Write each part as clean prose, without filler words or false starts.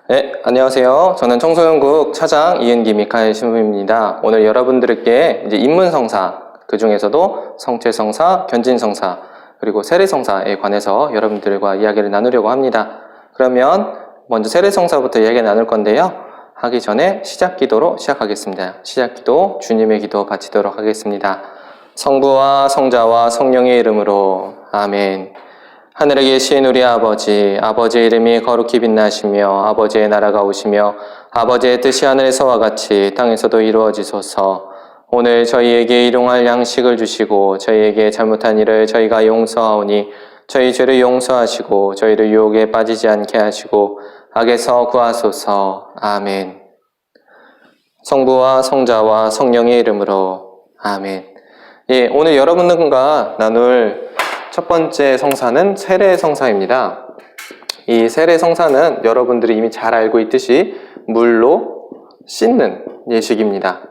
네, 안녕하세요. 저는 청소년국 차장 이은기 미카엘 신부입니다. 오늘 여러분들께 이제 인문성사, 그 중에서도 성체성사, 견진성사, 그리고 세례성사에 관해서 여러분들과 이야기를 나누려고 합니다. 그러면 먼저 세례성사부터 이야기 나눌 건데요. 하기 전에 시작기도로 시작하겠습니다. 시작기도 주님의 기도 바치도록 하겠습니다. 성부와 성자와 성령의 이름으로 아멘. 하늘에 계신 우리 아버지, 아버지의 이름이 거룩히 빛나시며 아버지의 나라가 오시며 아버지의 뜻이 하늘에서와 같이 땅에서도 이루어지소서. 오늘 저희에게 일용할 양식을 주시고 저희에게 잘못한 일을 저희가 용서하오니 저희 죄를 용서하시고 저희를 유혹에 빠지지 않게 하시고 악에서 구하소서. 아멘. 성부와 성자와 성령의 이름으로 아멘. 예, 오늘 여러분들과 나눌 첫 번째 성사는 세례성사입니다. 이 세례성사는 여러분들이 이미 잘 알고 있듯이 물로 씻는 예식입니다.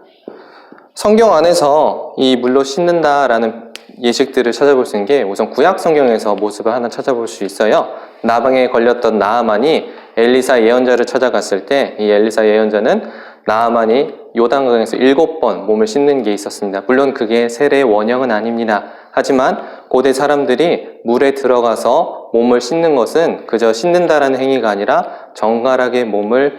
성경 안에서 이 물로 씻는다라는 예식들을 찾아볼 수 있는 게 우선 구약 성경에서 모습을 하나 찾아볼 수 있어요. 나방에 걸렸던 나아만이 엘리사 예언자를 찾아갔을 때 이 엘리사 예언자는 나아만이 요단강에서 7번 몸을 씻는 게 있었습니다. 물론 그게 세례의 원형은 아닙니다. 하지만 고대 사람들이 물에 들어가서 몸을 씻는 것은 그저 씻는다라는 행위가 아니라 정갈하게 몸을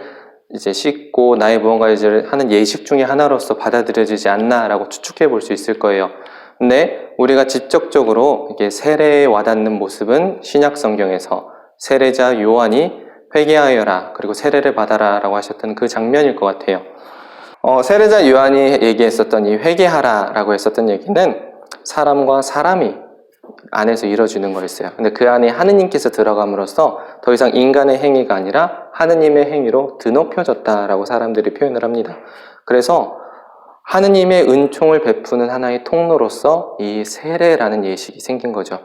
이제 씻고 나의 무언가를 하는 예식 중에 하나로서 받아들여지지 않나라고 추측해 볼 수 있을 거예요. 근데 우리가 직접적으로 이렇게 세례에 와닿는 모습은 신약 성경에서 세례자 요한이 회개하여라 그리고 세례를 받아라 라고 하셨던 그 장면일 것 같아요. 세례자 요한이 얘기했었던 이 회개하라 라고 했었던 얘기는 사람과 사람이 안에서 이루어지는 거였어요. 근데 그 안에 하느님께서 들어감으로써 더 이상 인간의 행위가 아니라 하느님의 행위로 드높여졌다라고 사람들이 표현을 합니다. 그래서 하느님의 은총을 베푸는 하나의 통로로서 이 세례라는 예식이 생긴 거죠.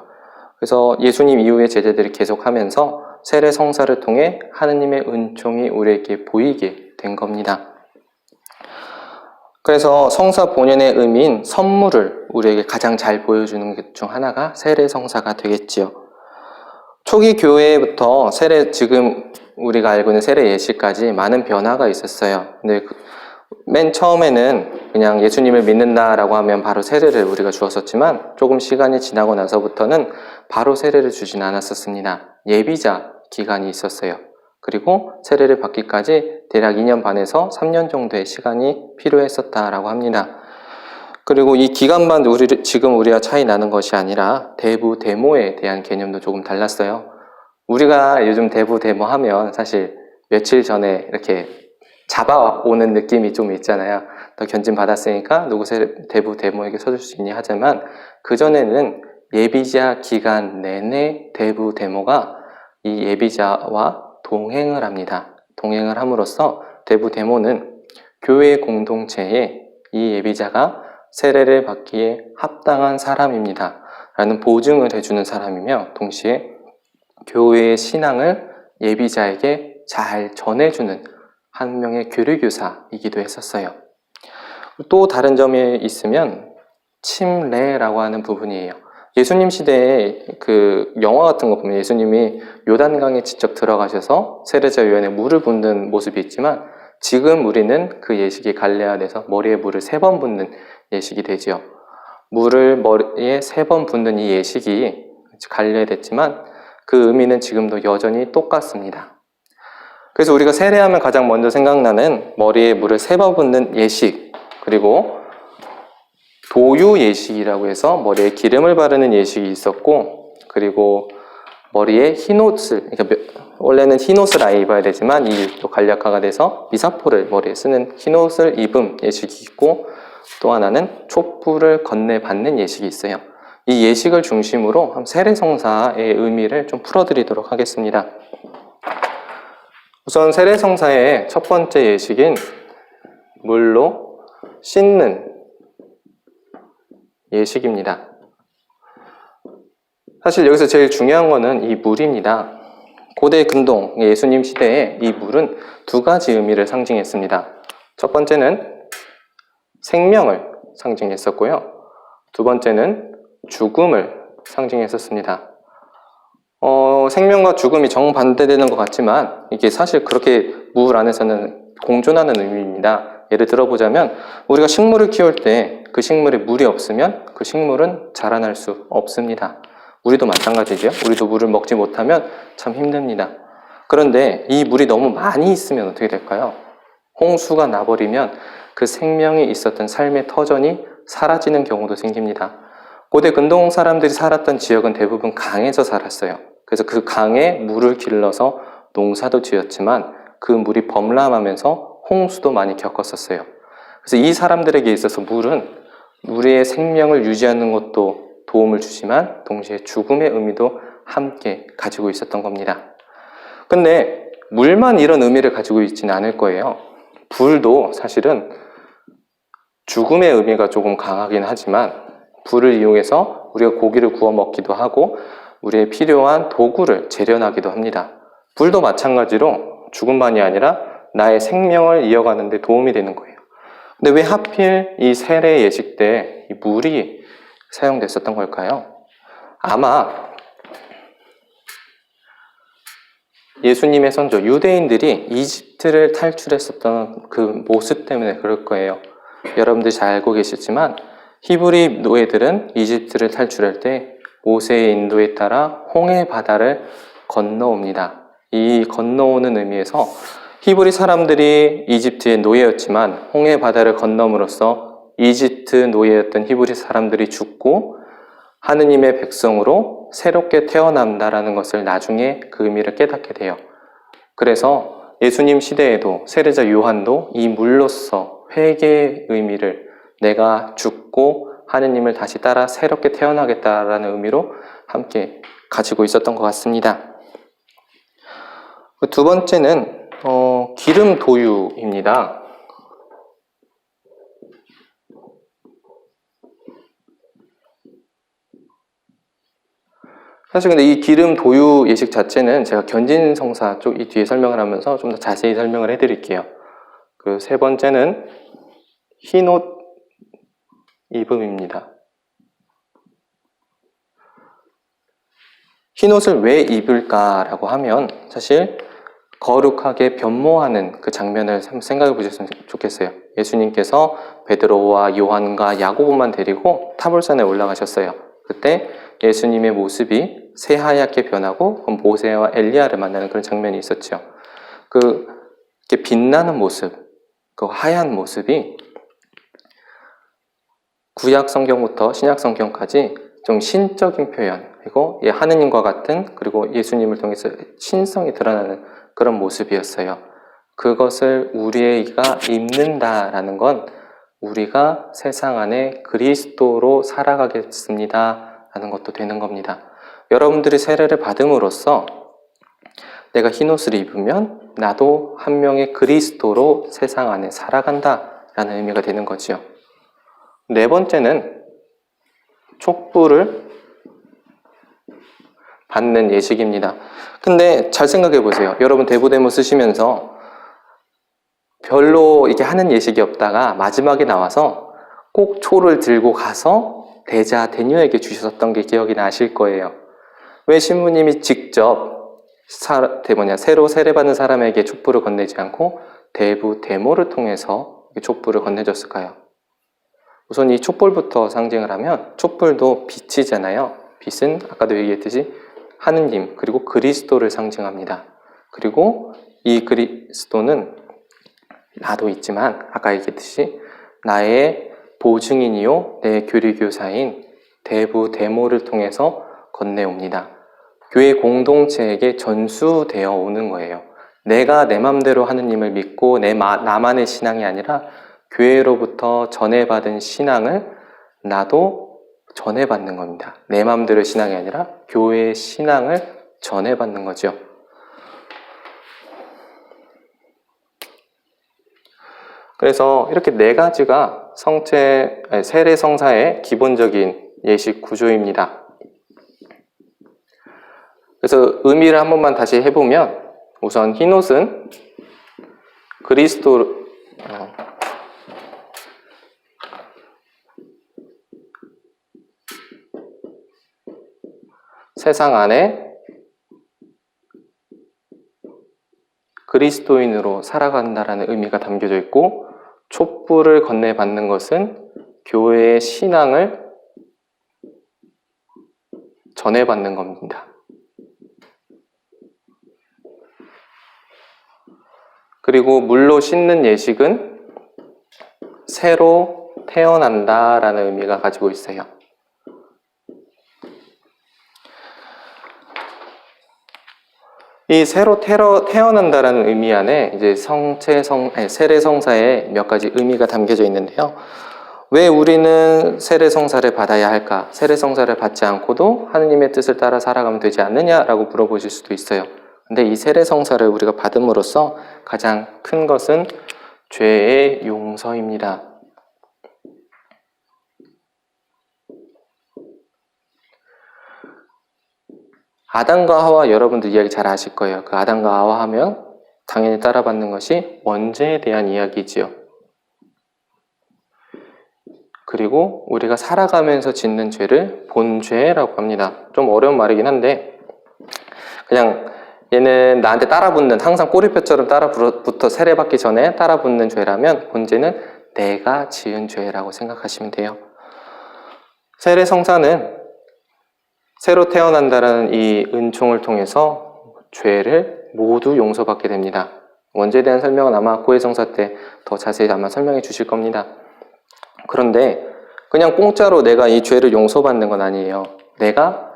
그래서 예수님 이후에 제자들이 계속하면서 세례 성사를 통해 하느님의 은총이 우리에게 보이게 된 겁니다. 그래서 성사 본연의 의미인 선물을 우리에게 가장 잘 보여주는 것 중 하나가 세례 성사가 되겠지요. 초기 교회부터 지금 우리가 알고 있는 세례 예식까지 많은 변화가 있었어요. 근데 맨 처음에는 그냥 예수님을 믿는다라고 하면 바로 세례를 우리가 주었었지만 조금 시간이 지나고 나서부터는 바로 세례를 주진 않았었습니다. 예비자 기간이 있었어요. 그리고 세례를 받기까지 대략 2년 반에서 3년 정도의 시간이 필요했었다라고 합니다. 그리고 이 기간만 지금 우리와 차이 나는 것이 아니라 대부 데모에 대한 개념도 조금 달랐어요. 우리가 요즘 대부 데모 하면 사실 며칠 전에 이렇게 잡아오는 느낌이 좀 있잖아요. 너 견진 받았으니까 누구 대부 데모에게 서줄 수 있니 하지만 그전에는 예비자 기간 내내 대부 데모가 이 예비자와 동행을 합니다. 동행을 함으로써 대부 데모는 교회 공동체에 이 예비자가 세례를 받기에 합당한 사람입니다. 라는 보증을 해주는 사람이며 동시에 교회의 신앙을 예비자에게 잘 전해주는 한 명의 교류교사이기도 했었어요. 또 다른 점이 있으면 침례라고 하는 부분이에요. 예수님 시대에 그 영화 같은 거 보면 예수님이 요단강에 직접 들어가셔서 세례자 요한에 물을 붓는 모습이 있지만 지금 우리는 그 예식이 갈레아돼서 머리에 물을 3번 붓는 예식이 되지요. 물을 머리에 3번 붓는 이 예식이 갈레됐지만 그 의미는 지금도 여전히 똑같습니다. 그래서 우리가 세례하면 가장 먼저 생각나는 머리에 물을 3번 붓는 예식, 그리고 도유 예식이라고 해서 머리에 기름을 바르는 예식이 있었고, 그리고 머리에 흰옷을, 그러니까 원래는 흰옷을 아예 입어야 되지만 이 일도 간략화가 돼서 미사포를 머리에 쓰는 흰옷을 입음 예식이 있고, 또 하나는 촛불을 건네받는 예식이 있어요. 이 예식을 중심으로 세례성사의 의미를 좀 풀어드리도록 하겠습니다. 우선 세례성사의 첫 번째 예식인 물로 씻는 예식입니다. 사실 여기서 제일 중요한 거는 이 물입니다. 고대 근동 예수님 시대에 이 물은 2가지 의미를 상징했습니다. 첫 번째는 생명을 상징했었고요. 두 번째는 죽음을 상징했었습니다. 생명과 죽음이 정반대되는 것 같지만 이게 사실 그렇게 물 안에서는 공존하는 의미입니다. 예를 들어보자면 우리가 식물을 키울 때 그 식물에 물이 없으면 그 식물은 자라날 수 없습니다. 우리도 마찬가지죠. 우리도 물을 먹지 못하면 참 힘듭니다. 그런데 이 물이 너무 많이 있으면 어떻게 될까요? 홍수가 나버리면 그 생명이 있었던 삶의 터전이 사라지는 경우도 생깁니다. 고대 근동 사람들이 살았던 지역은 대부분 강에서 살았어요. 그래서 그 강에 물을 길러서 농사도 지었지만 그 물이 범람하면서 홍수도 많이 겪었었어요. 그래서 이 사람들에게 있어서 물은 우리의 생명을 유지하는 것도 도움을 주지만 동시에 죽음의 의미도 함께 가지고 있었던 겁니다. 근데 물만 이런 의미를 가지고 있지는 않을 거예요. 불도 사실은 죽음의 의미가 조금 강하긴 하지만 불을 이용해서 우리가 고기를 구워 먹기도 하고 우리의 필요한 도구를 재련하기도 합니다. 불도 마찬가지로 죽음만이 아니라 나의 생명을 이어가는 데 도움이 되는 거예요. 근데 왜 하필 이 세례 예식 때 이 물이 사용됐었던 걸까요? 아마 예수님의 선조 유대인들이 이집트를 탈출했었던 그 모습 때문에 그럴 거예요. 여러분들이 잘 알고 계시지만 히브리 노예들은 이집트를 탈출할 때 모세의 인도에 따라 홍해 바다를 건너옵니다. 이 건너오는 의미에서 히브리 사람들이 이집트의 노예였지만 홍해 바다를 건너므로써 이집트 노예였던 히브리 사람들이 죽고 하느님의 백성으로 새롭게 태어난다라는 것을 나중에 그 의미를 깨닫게 돼요. 그래서 예수님 시대에도 세례자 요한도 이 물로써 회개의 의미를 내가 죽고 하느님을 다시 따라 새롭게 태어나겠다라는 의미로 함께 가지고 있었던 것 같습니다. 두 번째는 기름 도유입니다. 사실 근데 이 기름 도유 예식 자체는 제가 견진성사 쪽 이 뒤에 설명을 하면서 좀 더 자세히 설명을 해드릴게요. 그 세 번째는 흰옷 입음입니다. 흰옷을 왜 입을까라고 하면 사실 거룩하게 변모하는 그 장면을 한번 생각해 보셨으면 좋겠어요. 예수님께서 베드로와 요한과 야고보만 데리고 타볼산에 올라가셨어요. 그때 예수님의 모습이 새하얗게 변하고 모세와 엘리야를 만나는 그런 장면이 있었죠. 이렇게 빛나는 모습, 그 하얀 모습이 구약 성경부터 신약 성경까지 좀 신적인 표현, 그리고 하느님과 같은, 그리고 예수님을 통해서 신성이 드러나는 그런 모습이었어요. 그것을 우리가 입는다라는 건 우리가 세상 안에 그리스도로 살아가겠습니다 라는 것도 되는 겁니다. 여러분들이 세례를 받음으로써 내가 흰옷을 입으면 나도 한 명의 그리스도로 세상 안에 살아간다 라는 의미가 되는 거죠. 네 번째는 촛불을 받는 예식입니다. 근데 잘 생각해 보세요. 여러분 대부데모 쓰시면서 별로 이렇게 하는 예식이 없다가 마지막에 나와서 꼭 초를 들고 가서 대자, 대녀에게 주셨던 게 기억이 나실 거예요. 왜 신부님이 직접 새로 세례받는 사람에게 촛불을 건네지 않고 대부, 대모를 통해서 촛불을 건네줬을까요? 우선 이 촛불부터 상징을 하면 촛불도 빛이잖아요. 빛은 아까도 얘기했듯이 하느님 그리고 그리스도를 상징합니다. 그리고 이 그리스도는 나도 있지만 아까 얘기했듯이 나의 보증인이요 내 교리교사인 대부 대모를 통해서 건네옵니다. 교회 공동체에게 전수되어 오는 거예요. 내가 내 맘대로 하느님을 믿고 나만의 신앙이 아니라 교회로부터 전해받은 신앙을 나도 전해받는 겁니다. 내 맘대로 신앙이 아니라 교회의 신앙을 전해받는 거죠. 그래서 이렇게 네 가지가 세례 성사의 기본적인 예식 구조입니다. 그래서 의미를 한 번만 다시 해보면 우선 흰옷은 그리스도 세상 안에 그리스도인으로 살아간다라는 의미가 담겨져 있고, 촛불을 건네받는 것은 교회의 신앙을 전해받는 겁니다. 그리고 물로 씻는 예식은 새로 태어난다라는 의미가 가지고 있어요. 이 새로 태어난다라는 의미 안에 이제 세례성사에 몇 가지 의미가 담겨져 있는데요. 왜 우리는 세례성사를 받아야 할까? 세례성사를 받지 않고도 하느님의 뜻을 따라 살아가면 되지 않느냐라고 물어보실 수도 있어요. 근데 이 세례성사를 우리가 받음으로써 가장 큰 것은 죄의 용서입니다. 아담과 하와, 여러분들 이야기 잘 아실 거예요. 그 아담과 하와 하면 당연히 따라받는 것이 원죄에 대한 이야기지요. 그리고 우리가 살아가면서 짓는 죄를 본죄라고 합니다. 좀 어려운 말이긴 한데, 그냥 얘는 나한테 따라붙는, 항상 꼬리표처럼 따라붙어 세례받기 전에 따라붙는 죄라면 본죄는 내가 지은 죄라고 생각하시면 돼요. 세례성사는 새로 태어난다는 이 은총을 통해서 죄를 모두 용서받게 됩니다. 원죄에 대한 설명은 아마 고해성사 때 더 자세히 아마 설명해 주실 겁니다. 그런데 그냥 공짜로 내가 이 죄를 용서받는 건 아니에요. 내가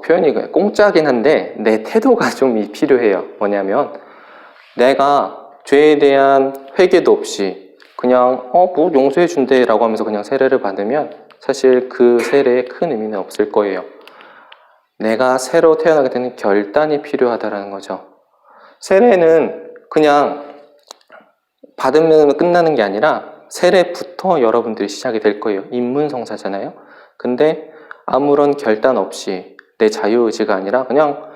표현이 공짜긴 한데 내 태도가 좀 필요해요. 뭐냐면 내가 죄에 대한 회개도 없이 그냥 뭐 용서해 준대 라고 하면서 그냥 세례를 받으면 사실 그 세례에 큰 의미는 없을 거예요. 내가 새로 태어나게 되는 결단이 필요하다는 거죠. 세례는 그냥 받으면 끝나는 게 아니라 세례부터 여러분들이 시작이 될 거예요. 입문성사잖아요. 근데 아무런 결단 없이 내 자유의지가 아니라 그냥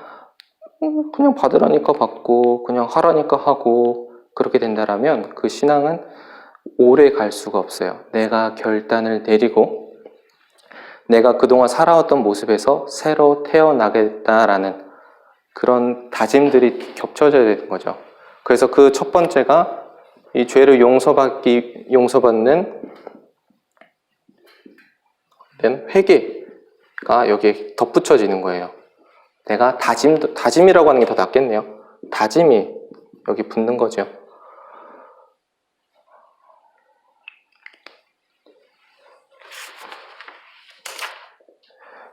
받으라니까 받고 그냥 하라니까 하고 그렇게 된다라면 그 신앙은 오래 갈 수가 없어요. 내가 결단을 내리고 내가 그동안 살아왔던 모습에서 새로 태어나겠다라는 그런 다짐들이 겹쳐져야 되는 거죠. 그래서 그 첫 번째가 이 죄를 용서받는 회개가 여기에 덧붙여지는 거예요. 내가 다짐이라고 하는 게 더 낫겠네요. 다짐이 여기 붙는 거죠.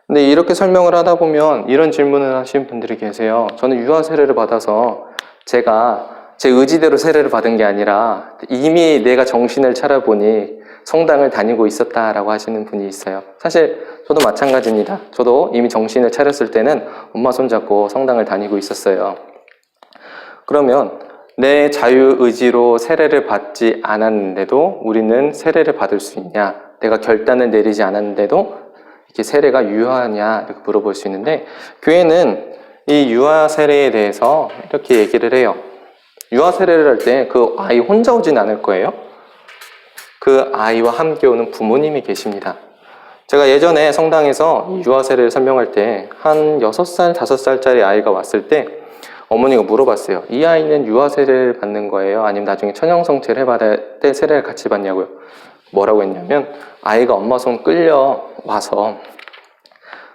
근데 이렇게 설명을 하다 보면 이런 질문을 하시는 분들이 계세요. 저는 유아 세례를 받아서 제가 제 의지대로 세례를 받은 게 아니라 이미 내가 정신을 차려보니 성당을 다니고 있었다라고 하시는 분이 있어요. 사실 저도 마찬가지입니다. 저도 이미 정신을 차렸을 때는 엄마 손잡고 성당을 다니고 있었어요. 그러면 내 자유의지로 세례를 받지 않았는데도 우리는 세례를 받을 수 있냐? 내가 결단을 내리지 않았는데도 이렇게 세례가 유효하냐? 이렇게 물어볼 수 있는데 교회는 이 유아 세례에 대해서 이렇게 얘기를 해요. 유아 세례를 할 때 그 아이 혼자 오진 않을 거예요. 그 아이와 함께 오는 부모님이 계십니다. 제가 예전에 성당에서 유아 세례를 설명할 때 한 6살, 5살짜리 아이가 왔을 때 어머니가 물어봤어요. 이 아이는 유아 세례를 받는 거예요? 아니면 나중에 천연성체를 해받을 때 세례를 같이 받냐고요? 뭐라고 했냐면 아이가 엄마 손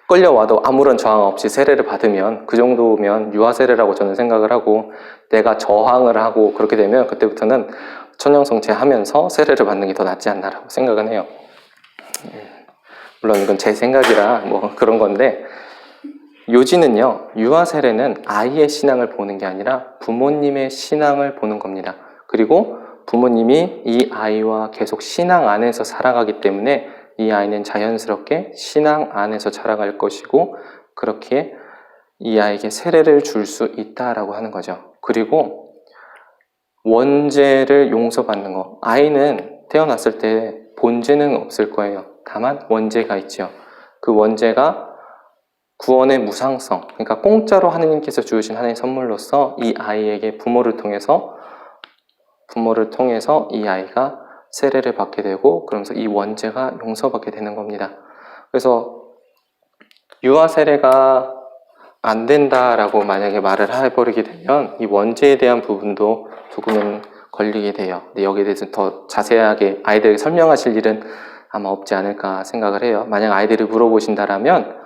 끌려와도 아무런 저항 없이 세례를 받으면 그 정도면 유아 세례라고 저는 생각을 하고 내가 저항을 하고 그렇게 되면 그때부터는 천연성체 하면서 세례를 받는 게 더 낫지 않나라고 생각은 해요. 물론 이건 제 생각이라 뭐 그런 건데 요지는요, 유아 세례는 아이의 신앙을 보는 게 아니라 부모님의 신앙을 보는 겁니다. 그리고 부모님이 이 아이와 계속 신앙 안에서 살아가기 때문에 이 아이는 자연스럽게 신앙 안에서 자라갈 것이고 그렇게 이 아이에게 세례를 줄 수 있다라고 하는 거죠. 그리고 원죄를 용서받는 거. 아이는 태어났을 때 본죄는 없을 거예요. 다만 원죄가 있죠. 그 원죄가 구원의 무상성, 그러니까 공짜로 하느님께서 주신 하나님의 선물로서 이 아이에게 부모를 통해서 이 아이가 세례를 받게 되고 그러면서 이 원죄가 용서받게 되는 겁니다. 그래서 유아 세례가 안 된다라고 만약에 말을 해버리게 되면 이 원죄에 대한 부분도 조금은 걸리게 돼요. 근데 여기에 대해서 더 자세하게 아이들에게 설명하실 일은 아마 없지 않을까 생각을 해요. 만약 아이들이 물어보신다라면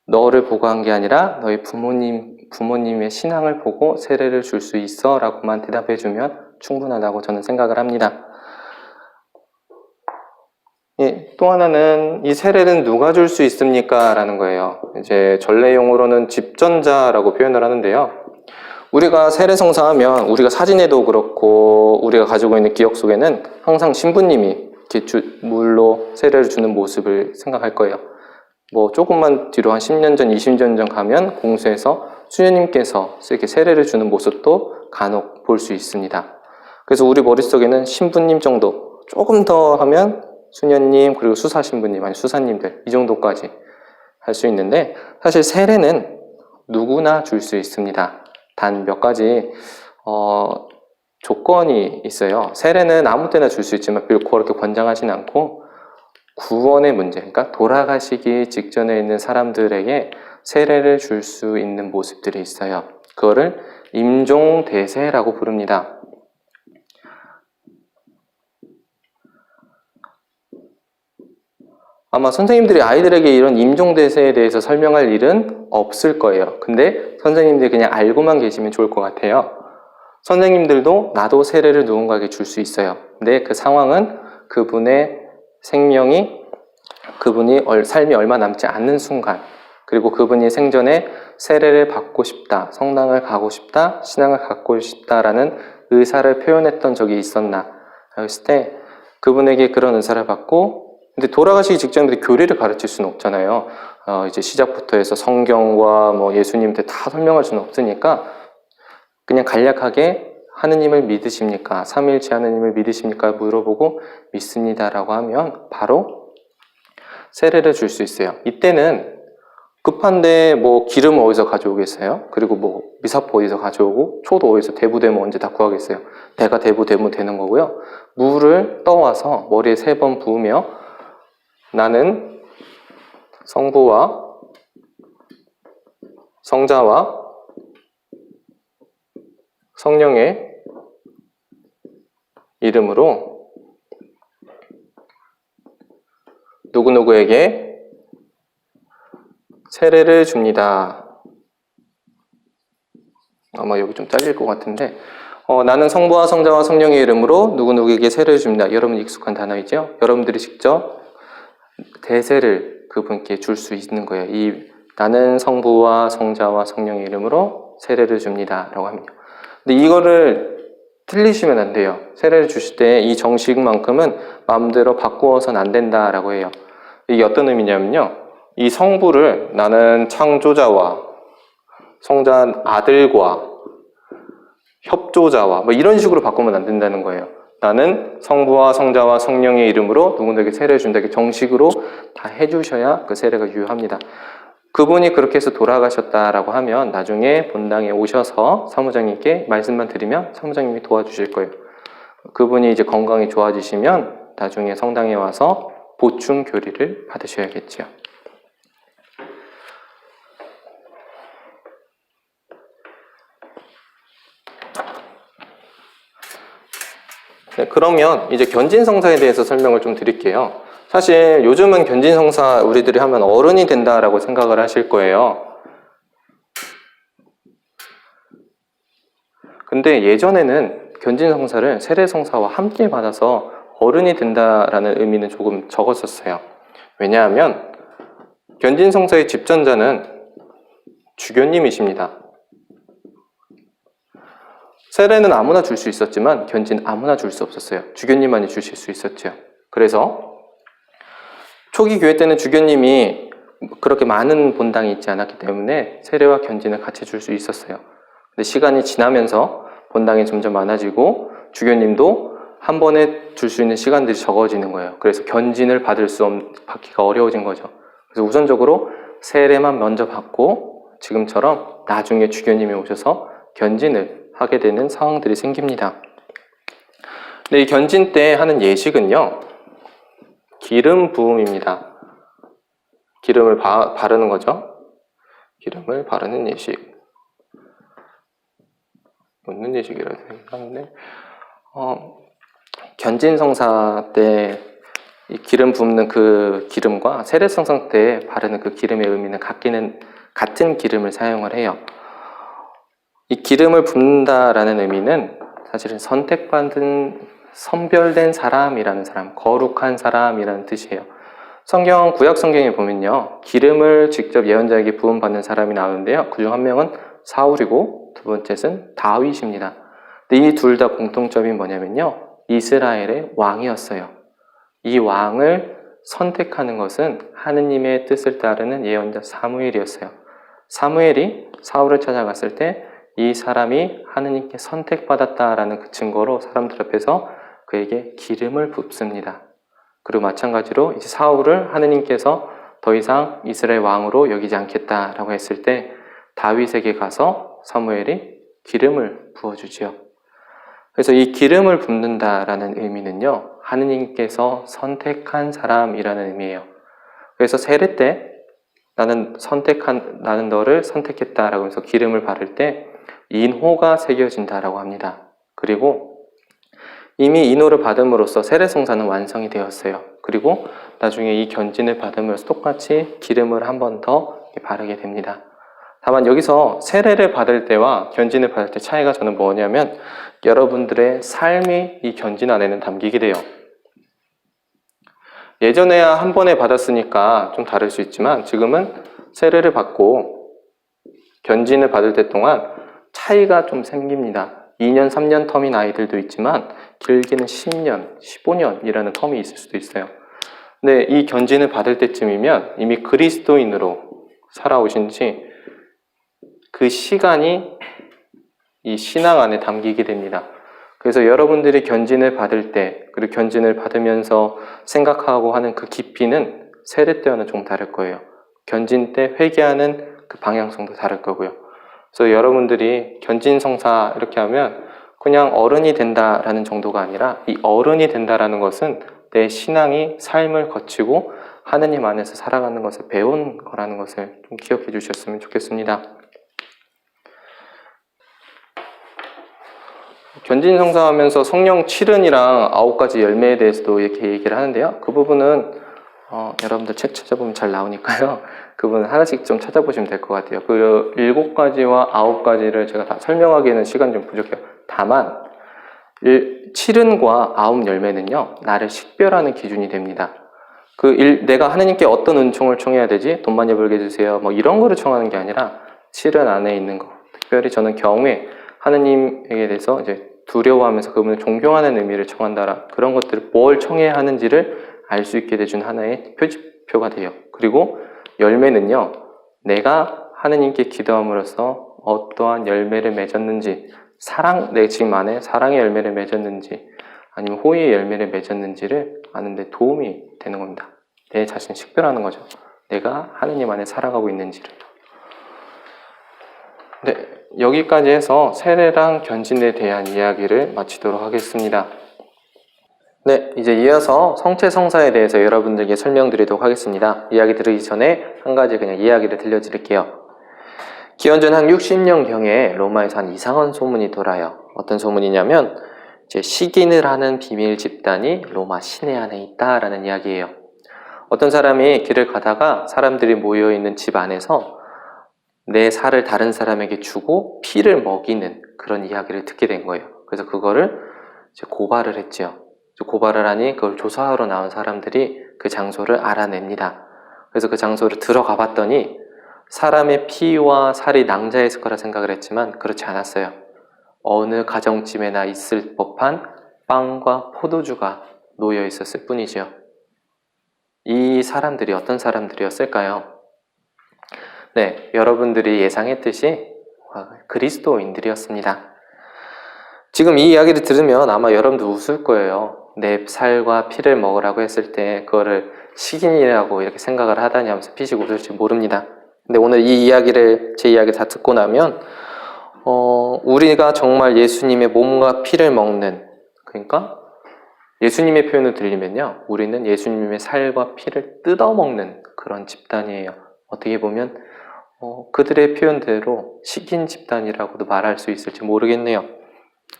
너를 보고 한 게 아니라 너희 부모님의 신앙을 보고 세례를 줄 수 있어 라고만 대답해주면 충분하다고 저는 생각을 합니다. 예, 또 하나는 이 세례는 누가 줄 수 있습니까? 라는 거예요. 이제 전례용어로는 집전자라고 표현을 하는데요. 우리가 세례성사하면 우리가 사진에도 그렇고 우리가 가지고 있는 기억 속에는 항상 신부님이 이렇게 물로 세례를 주는 모습을 생각할 거예요. 뭐 조금만 뒤로 한 10년 전, 20년 전 가면 공수에서 수녀님께서 이렇게 세례를 주는 모습도 간혹 볼 수 있습니다. 그래서 우리 머릿속에는 신부님 정도, 조금 더 하면 수녀님, 그리고 수사 신부님, 아니 수사님들 이 정도까지 할 수 있는데 사실 세례는 누구나 줄 수 있습니다. 단 몇 가지 조건이 있어요. 세례는 아무 때나 줄 수 있지만 결코 그렇게 권장하지는 않고 구원의 문제, 그러니까 돌아가시기 직전에 있는 사람들에게 세례를 줄 수 있는 모습들이 있어요. 그거를 임종대세라고 부릅니다. 아마 선생님들이 아이들에게 이런 임종대세에 대해서 설명할 일은 없을 거예요. 근데 선생님들이 그냥 알고만 계시면 좋을 것 같아요. 선생님들도 나도 세례를 누군가에게 줄 수 있어요. 근데 그 상황은 그분의 삶이 얼마 남지 않는 순간, 그리고 그분이 생전에 세례를 받고 싶다, 성당을 가고 싶다, 신앙을 갖고 싶다라는 의사를 표현했던 적이 있었나 했을 때 그분에게 그런 의사를 받고, 근데 돌아가시기 직전에 교리를 가르칠 수는 없잖아요. 이제 시작부터 해서 성경과 뭐 예수님한테 다 설명할 수는 없으니까 그냥 간략하게 하느님을 믿으십니까? 삼위일체 하느님을 믿으십니까? 물어보고 믿습니다라고 하면 바로 세례를 줄 수 있어요. 이때는 급한데 뭐 기름 어디서 가져오겠어요? 그리고 뭐 미사포 어디서 가져오고 초도 어디서 대부대모 언제 다 구하겠어요? 배가 대부대모 되는 거고요. 물을 떠와서 머리에 3번 부으며 나는 성부와 성자와 성령의 이름으로 누구누구에게 세례를 줍니다. 아마 여기 좀 잘릴 것 같은데 나는 성부와 성자와 성령의 이름으로 누구누구에게 세례를 줍니다. 여러분 익숙한 단어이죠? 여러분들이 직접 대세를 그분께 줄 수 있는 거예요. 나는 성부와 성자와 성령의 이름으로 세례를 줍니다 라고 합니다. 근데 이거를 틀리시면 안 돼요. 세례를 주실 때 이 정식만큼은 마음대로 바꾸어서는 안 된다라고 해요. 이게 어떤 의미냐면요, 이 성부를 나는 창조자와 성자 아들과 협조자와 뭐 이런 식으로 바꾸면 안 된다는 거예요. 나는 성부와 성자와 성령의 이름으로 누군가에게 세례를 준다. 이렇게 정식으로 다 해주셔야 그 세례가 유효합니다. 그분이 그렇게 해서 돌아가셨다라고 하면 나중에 본당에 오셔서 사무장님께 말씀만 드리면 사무장님이 도와주실 거예요. 그분이 이제 건강이 좋아지시면 나중에 성당에 와서 보충 교리를 받으셔야겠죠. 네, 그러면 이제 견진성사에 대해서 설명을 좀 드릴게요. 사실 요즘은 견진성사 우리들이 하면 어른이 된다라고 생각을 하실 거예요. 근데 예전에는 견진성사를 세례성사와 함께 받아서 어른이 된다라는 의미는 조금 적었었어요. 왜냐하면 견진성사의 집전자는 주교님이십니다. 세례는 아무나 줄 수 있었지만 견진 아무나 줄 수 없었어요. 주교님만이 주실 수 있었죠. 그래서 초기 교회 때는 주교님이 그렇게 많은 본당이 있지 않았기 때문에 세례와 견진을 같이 줄 수 있었어요. 근데 시간이 지나면서 본당이 점점 많아지고 주교님도 한 번에 줄 수 있는 시간들이 적어지는 거예요. 그래서 견진을 받기가 어려워진 거죠. 그래서 우선적으로 세례만 먼저 받고 지금처럼 나중에 주교님이 오셔서 견진을 하게 되는 상황들이 생깁니다. 근데 이 견진 때 하는 예식은요, 기름 부음입니다. 기름을 바르는 거죠. 기름을 바르는 예식. 묻는 예식이라고 하는데, 견진성사 때 이 기름 붓는 그 기름과 세례성사 때 바르는 그 기름의 의미는 같은 기름을 사용을 해요. 이 기름을 붓는다라는 의미는 사실은 선택받은 선별된 사람이라는 사람, 거룩한 사람이라는 뜻이에요. 구약 성경에 보면요, 기름을 직접 예언자에게 부음받는 사람이 나오는데요, 그중 한 명은 사울이고 두 번째는 다윗입니다. 근데 이 둘 다 공통점이 뭐냐면요, 이스라엘의 왕이었어요. 이 왕을 선택하는 것은 하느님의 뜻을 따르는 예언자 사무엘이었어요. 사무엘이 사울을 찾아갔을 때 이 사람이 하느님께 선택받았다라는 그 증거로 사람들 앞에서 그에게 기름을 붓습니다. 그리고 마찬가지로 이제 사울을 하느님께서 더 이상 이스라엘 왕으로 여기지 않겠다라고 했을 때 다윗에게 가서 사무엘이 기름을 부어주지요. 그래서 이 기름을 붓는다라는 의미는요, 하느님께서 선택한 사람이라는 의미예요. 그래서 세례 때 나는 너를 선택했다라고 해서 기름을 바를 때 인호가 새겨진다라고 합니다. 그리고 이미 인호를 받음으로써 세례성사는 완성이 되었어요. 그리고 나중에 이 견진을 받음으로써 똑같이 기름을 한 번 더 바르게 됩니다. 다만 여기서 세례를 받을 때와 견진을 받을 때 차이가 저는 뭐냐면, 여러분들의 삶이 이 견진 안에는 담기게 돼요. 예전에야 한 번에 받았으니까 좀 다를 수 있지만, 지금은 세례를 받고 견진을 받을 때 동안 차이가 좀 생깁니다. 2년, 3년 텀인 아이들도 있지만 길게는 10년, 15년이라는 텀이 있을 수도 있어요. 근데 이 견진을 받을 때쯤이면 이미 그리스도인으로 살아오신 지 그 시간이 이 신앙 안에 담기게 됩니다. 그래서 여러분들이 견진을 받을 때, 그리고 견진을 받으면서 생각하고 하는 그 깊이는 세례 때와는 좀 다를 거예요. 견진 때 회개하는 그 방향성도 다를 거고요. 그래서 여러분들이 견진성사 이렇게 하면 그냥 어른이 된다라는 정도가 아니라, 이 어른이 된다라는 것은 내 신앙이 삶을 거치고 하느님 안에서 살아가는 것을 배운 거라는 것을 좀 기억해 주셨으면 좋겠습니다. 견진성사하면서 성령 7은이랑 9가지 열매에 대해서도 이렇게 얘기를 하는데요, 그 부분은 여러분들 책 찾아보면 잘 나오니까요, 그 부분 하나씩 좀 찾아보시면 될 것 같아요. 그 7가지와 9가지를 제가 다 설명하기에는 시간이 좀 부족해요. 다만 7은과 9 열매는요, 나를 식별하는 기준이 됩니다. 내가 하느님께 어떤 은총을 청해야 되지? 돈 많이 벌게 해주세요, 뭐 이런 거를 청하는 게 아니라 7은 안에 있는 거, 특별히 저는 경외, 하느님에게 대해서 이제 두려워하면서 그분을 존경하는 의미를 청한다라, 그런 것들을 뭘 청해야 하는지를 알 수 있게 해준 하나의 표지표가 돼요. 그리고 열매는요, 내가 하느님께 기도함으로써 어떠한 열매를 맺었는지, 내 지금 안에 사랑의 열매를 맺었는지 아니면 호의의 열매를 맺었는지를 아는 데 도움이 되는 겁니다. 내 자신을 식별하는 거죠. 내가 하느님 안에 살아가고 있는지를. 네, 여기까지 해서 세례랑 견진에 대한 이야기를 마치도록 하겠습니다. 네, 이제 이어서 성체성사에 대해서 여러분들에게 설명드리도록 하겠습니다. 이야기 들으기 전에 한 가지 그냥 이야기를 들려드릴게요. 기원전 한 60년경에 로마에서 한 이상한 소문이 돌아요. 어떤 소문이냐면, 이제 식인을 하는 비밀 집단이 로마 시내 안에 있다라는 이야기예요. 어떤 사람이 길을 가다가 사람들이 모여있는 집 안에서 내 살을 다른 사람에게 주고 피를 먹이는 그런 이야기를 듣게 된 거예요. 그래서 그거를 이제 고발을 했죠. 고발을 하니 그걸 조사하러 나온 사람들이 그 장소를 알아냅니다. 그래서 그 장소를 들어가 봤더니 사람의 피와 살이 낭자했을 거라 생각을 했지만 그렇지 않았어요. 어느 가정집에나 있을 법한 빵과 포도주가 놓여 있었을 뿐이죠. 이 사람들이 어떤 사람들이었을까요? 네, 여러분들이 예상했듯이 그리스도인들이었습니다. 지금 이 이야기를 들으면 아마 여러분도 웃을 거예요. 내 살과 피를 먹으라고 했을 때 그거를 식인이라고 이렇게 생각을 하다니 하면서 피식 웃을지 모릅니다. 근데 오늘 제 이야기를 다 듣고 나면 우리가 정말 예수님의 몸과 피를 먹는, 그러니까 예수님의 표현을 들리면요, 우리는 예수님의 살과 피를 뜯어먹는 그런 집단이에요. 어떻게 보면 그들의 표현대로 식인 집단이라고도 말할 수 있을지 모르겠네요.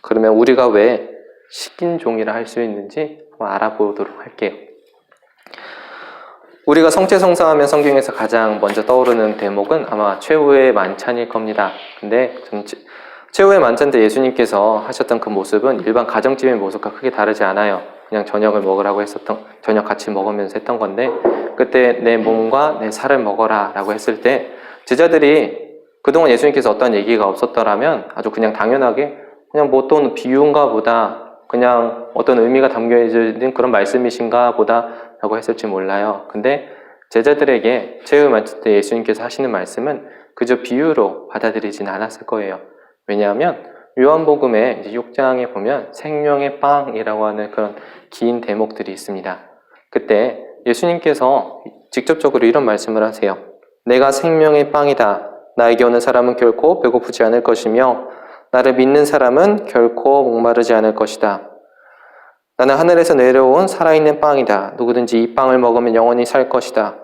그러면 우리가 왜 식인 종이라 할 수 있는지 한번 알아보도록 할게요. 우리가 성체성사하면 성경에서 가장 먼저 떠오르는 대목은 아마 최후의 만찬일 겁니다. 근데 최후의 만찬 때 예수님께서 하셨던 그 모습은 일반 가정집의 모습과 크게 다르지 않아요. 그냥 저녁을 먹으라고 저녁 같이 먹으면서 했던 건데, 그때 내 몸과 내 살을 먹어라 라고 했을 때 제자들이 그동안 예수님께서 어떤 얘기가 없었더라면 아주 그냥 당연하게 그냥 뭐 어떤 비유인가 보다, 그냥 어떤 의미가 담겨 있는 그런 말씀이신가 보다 라고 했을지 몰라요. 근데 제자들에게 최후의 만찬 때 예수님께서 하시는 말씀은 그저 비유로 받아들이진 않았을 거예요. 왜냐하면 요한복음의 6장에 보면 생명의 빵이라고 하는 그런 긴 대목들이 있습니다. 그때 예수님께서 직접적으로 이런 말씀을 하세요. 내가 생명의 빵이다. 나에게 오는 사람은 결코 배고프지 않을 것이며 나를 믿는 사람은 결코 목마르지 않을 것이다. 나는 하늘에서 내려온 살아있는 빵이다. 누구든지 이 빵을 먹으면 영원히 살 것이다.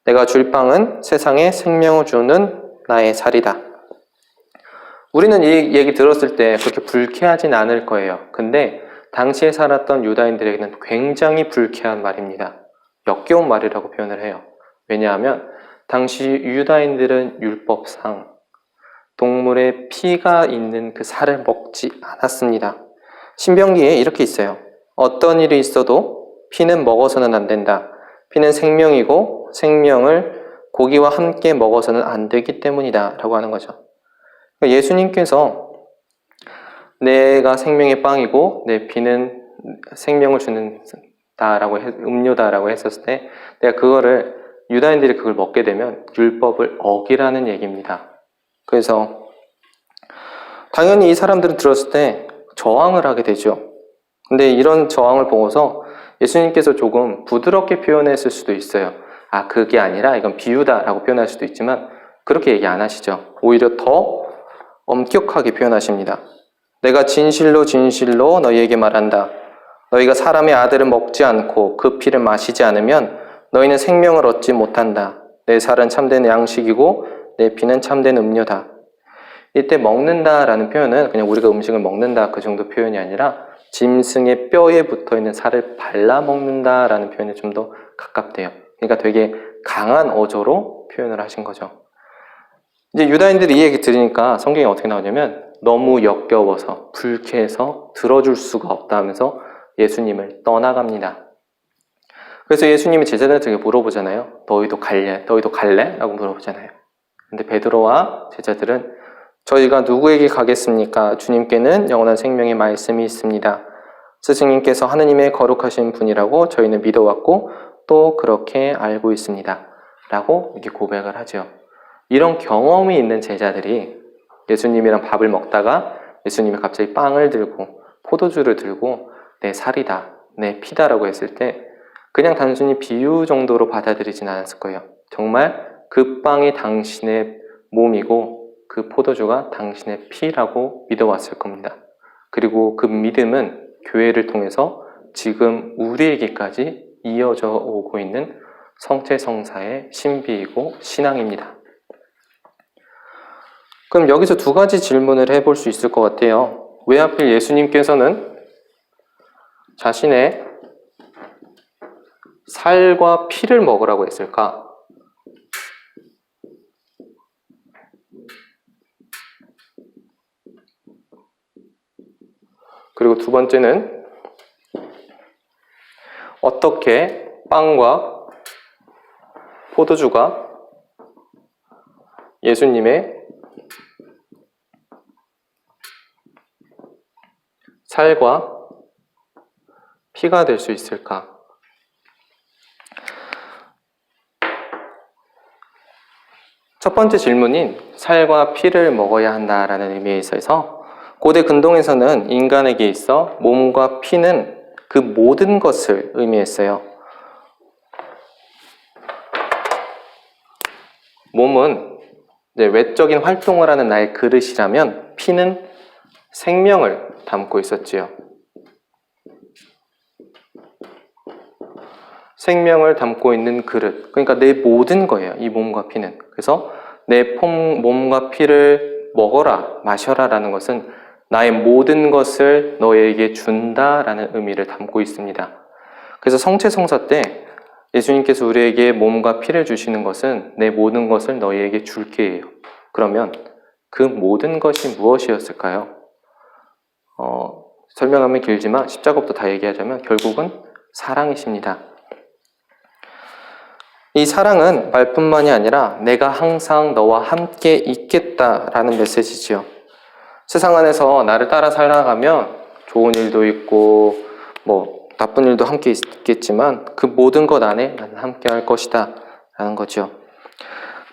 내가 줄 빵은 세상에 생명을 주는 나의 살이다. 우리는 이 얘기 들었을 때 그렇게 불쾌하진 않을 거예요. 근데 당시에 살았던 유다인들에게는 굉장히 불쾌한 말입니다. 역겨운 말이라고 표현을 해요. 왜냐하면 당시 유다인들은 율법상 동물의 피가 있는 그 살을 먹지 않았습니다. 신명기에 이렇게 있어요. 어떤 일이 있어도 피는 먹어서는 안 된다. 피는 생명이고 생명을 고기와 함께 먹어서는 안 되기 때문이다 라고 하는 거죠. 예수님께서 내가 생명의 빵이고 내 피는 생명을 주는 음료다라고 했었을 때 내가 그거를 유다인들이 그걸 먹게 되면 율법을 어기라는 얘기입니다. 그래서 당연히 이 사람들은 들었을 때 저항을 하게 되죠. 근데 이런 저항을 보고서 예수님께서 조금 부드럽게 표현했을 수도 있어요. 그게 아니라 이건 비유다라고 표현할 수도 있지만 그렇게 얘기 안 하시죠. 오히려 더 엄격하게 표현하십니다. 내가 진실로 진실로 너희에게 말한다. 너희가 사람의 아들을 먹지 않고 그 피를 마시지 않으면 너희는 생명을 얻지 못한다. 내 살은 참된 양식이고 내 피는 참된 음료다. 이때 먹는다라는 표현은 그냥 우리가 음식을 먹는다 그 정도 표현이 아니라 짐승의 뼈에 붙어있는 살을 발라 먹는다라는 표현이 좀 더 가깝대요. 그러니까 되게 강한 어조로 표현을 하신 거죠. 이제 유다인들이 이 얘기 들으니까 성경에 어떻게 나오냐면 너무 역겨워서 불쾌해서 들어줄 수가 없다 하면서 예수님을 떠나갑니다. 그래서 예수님이 제자들에게 물어보잖아요. 너희도 갈래? 너희도 갈래? 라고 물어보잖아요. 근데 베드로와 제자들은 저희가 누구에게 가겠습니까? 주님께는 영원한 생명의 말씀이 있습니다. 스승님께서 하느님의 거룩하신 분이라고 저희는 믿어왔고 또 그렇게 알고 있습니다. 라고 이렇게 고백을 하죠. 이런 경험이 있는 제자들이 예수님이랑 밥을 먹다가 예수님이 갑자기 빵을 들고 포도주를 들고 내 살이다, 내 피다라고 했을 때 그냥 단순히 비유 정도로 받아들이진 않았을 거예요. 정말 그 빵이 당신의 몸이고 그 포도주가 당신의 피라고 믿어왔을 겁니다. 그리고 그 믿음은 교회를 통해서 지금 우리에게까지 이어져 오고 있는 성체성사의 신비이고 신앙입니다. 그럼 여기서 두 가지 질문을 해볼 수 있을 것 같아요. 왜 하필 예수님께서는 자신의 살과 피를 먹으라고 했을까? 그리고 두 번째는 어떻게 빵과 포도주가 예수님의 살과 피가 될 수 있을까? 첫 번째 질문인 살과 피를 먹어야 한다라는 의미에 있어서 고대 근동에서는 인간에게 있어 몸과 피는 그 모든 것을 의미했어요. 몸은 외적인 활동을 하는 나의 그릇이라면 피는 생명을 담고 있었지요. 생명을 담고 있는 그릇, 그러니까 내 모든 거예요. 이 몸과 피는. 그래서 내 몸과 피를 먹어라, 마셔라 라는 것은 나의 모든 것을 너에게 준다라는 의미를 담고 있습니다. 그래서 성체성사 때 예수님께서 우리에게 몸과 피를 주시는 것은 내 모든 것을 너희에게 줄게예요. 그러면 그 모든 것이 무엇이었을까요? 설명하면 길지만 십자가부터 다 얘기하자면 결국은 사랑이십니다. 이 사랑은 말뿐만이 아니라 내가 항상 너와 함께 있겠다라는 메시지지요. 세상 안에서 나를 따라 살아가면 좋은 일도 있고 나쁜 일도 함께 있겠지만 그 모든 것 안에 나는 함께 할 것이다 라는 거죠.